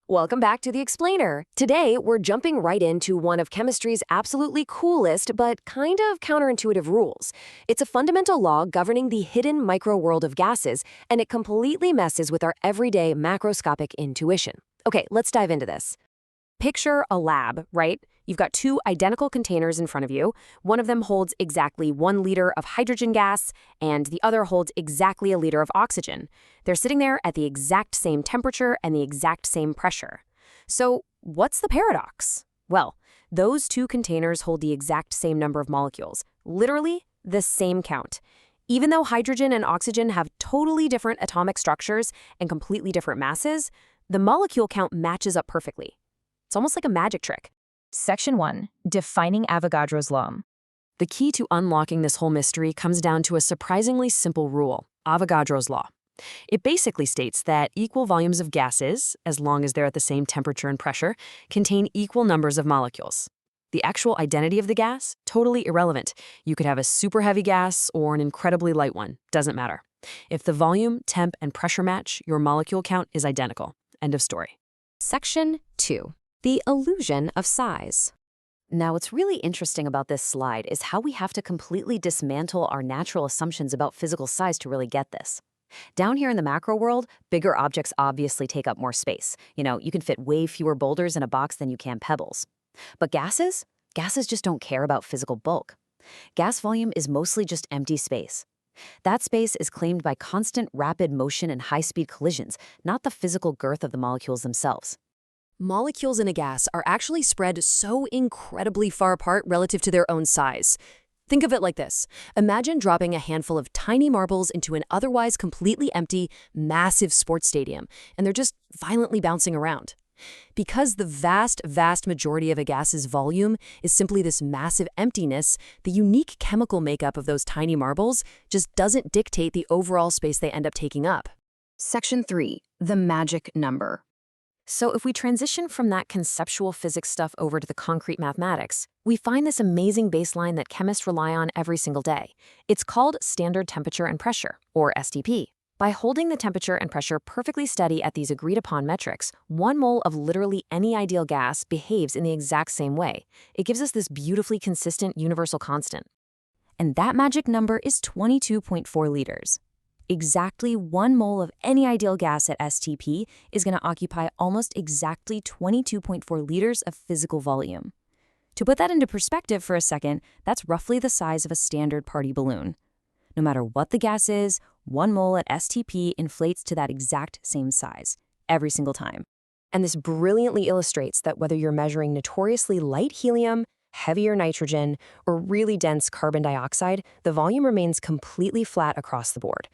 Welcome back to The Explainer. Today, we're jumping right into one of chemistry's absolutely coolest but kind of counterintuitive rules. It's a fundamental law governing the hidden micro-world of gases, and it completely messes with our everyday macroscopic intuition. Okay, let's dive into this. Picture a lab, right? You've got two identical containers in front of you. One of them holds exactly 1 liter of hydrogen gas, and the other holds exactly a liter of oxygen. They're sitting there at the exact same temperature and the exact same pressure. So, what's the paradox? Well, those two containers hold the exact same number of molecules, literally the same count. Even though hydrogen and oxygen have totally different atomic structures and completely different masses, the molecule count matches up perfectly. It's almost like a magic trick. Section 1. Defining Avogadro's law. The key to unlocking this whole mystery comes down to a surprisingly simple rule, Avogadro's law. It basically states that equal volumes of gases, as long as they're at the same temperature and pressure, contain equal numbers of molecules. The actual identity of the gas, totally irrelevant. You could have a super heavy gas or an incredibly light one, doesn't matter. If the volume, temp, and pressure match, your molecule count is identical. End of story. Section 2. The illusion of size. Now, what's really interesting about this slide is how we have to completely dismantle our natural assumptions about physical size to really get this. Down here in the macro world, bigger objects obviously take up more space. You can fit way fewer boulders in a box than you can pebbles. But gases? Gases just don't care about physical bulk. Gas volume is mostly just empty space. That space is claimed by constant rapid motion and high-speed collisions, not the physical girth of the molecules themselves. Molecules in a gas are actually spread so incredibly far apart relative to their own size. Think of it like this. Imagine dropping a handful of tiny marbles into an otherwise completely empty, massive sports stadium, and they're just violently bouncing around. Because the vast majority of a gas's volume is simply this massive emptiness, the unique chemical makeup of those tiny marbles just doesn't dictate the overall space they end up taking up. Section 3. The magic number. So if we transition from that conceptual physics stuff over to the concrete mathematics, we find this amazing baseline that chemists rely on every single day. It's called standard temperature and pressure, or STP. By holding the temperature and pressure perfectly steady at these agreed-upon metrics, 1 mole of literally any ideal gas behaves in the exact same way. It gives us this beautifully consistent universal constant. And that magic number is 22.4 liters. Exactly 1 mole of any ideal gas at STP is going to occupy almost exactly 22.4 liters of physical volume. To put that into perspective for a second, that's roughly the size of a standard party balloon. No matter what the gas is, 1 mole at STP inflates to that exact same size, every single time. And this brilliantly illustrates that whether you're measuring notoriously light helium, heavier nitrogen, or really dense carbon dioxide, the volume remains completely flat across the board.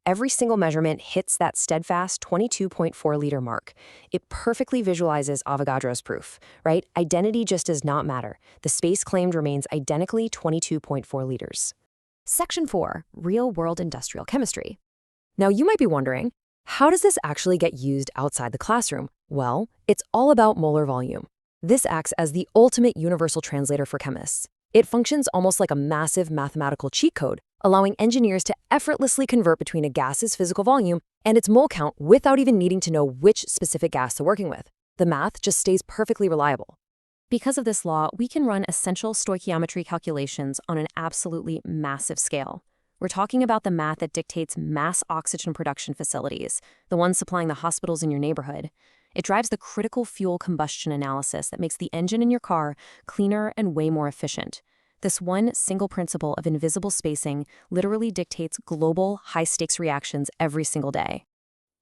Every single measurement hits that steadfast 22.4 liter mark. It perfectly visualizes Avogadro's proof, right? Identity just does not matter. The space claimed remains identically 22.4 liters. Section 4. Real-world industrial chemistry. Now, you might be wondering, how does this actually get used outside the classroom? Well, it's all about molar volume. This acts as the ultimate universal translator for chemists. It functions almost like a massive mathematical cheat code, allowing engineers to effortlessly convert between a gas's physical volume and its mole count without even needing to know which specific gas they're working with. The math just stays perfectly reliable. Because of this law, we can run essential stoichiometry calculations on an absolutely massive scale. We're talking about the math that dictates mass oxygen production facilities, the ones supplying the hospitals in your neighborhood. It drives the critical fuel combustion analysis that makes the engine in your car cleaner and way more efficient. This one single principle of invisible spacing literally dictates global, high-stakes reactions every single day.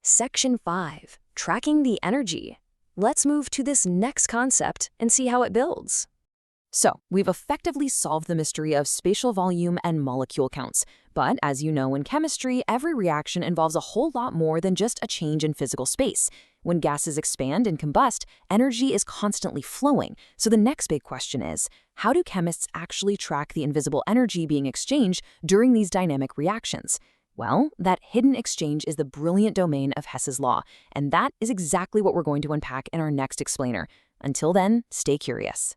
Section 5. Tracking the energy. Let's move to this next concept and see how it builds. So, we've effectively solved the mystery of spatial volume and molecule counts. But as you know in chemistry, every reaction involves a whole lot more than just a change in physical space. When gases expand and combust, energy is constantly flowing. So the next big question is, how do chemists actually track the invisible energy being exchanged during these dynamic reactions? Well, that hidden exchange is the brilliant domain of Hess's law, and that is exactly what we're going to unpack in our next explainer. Until then, stay curious.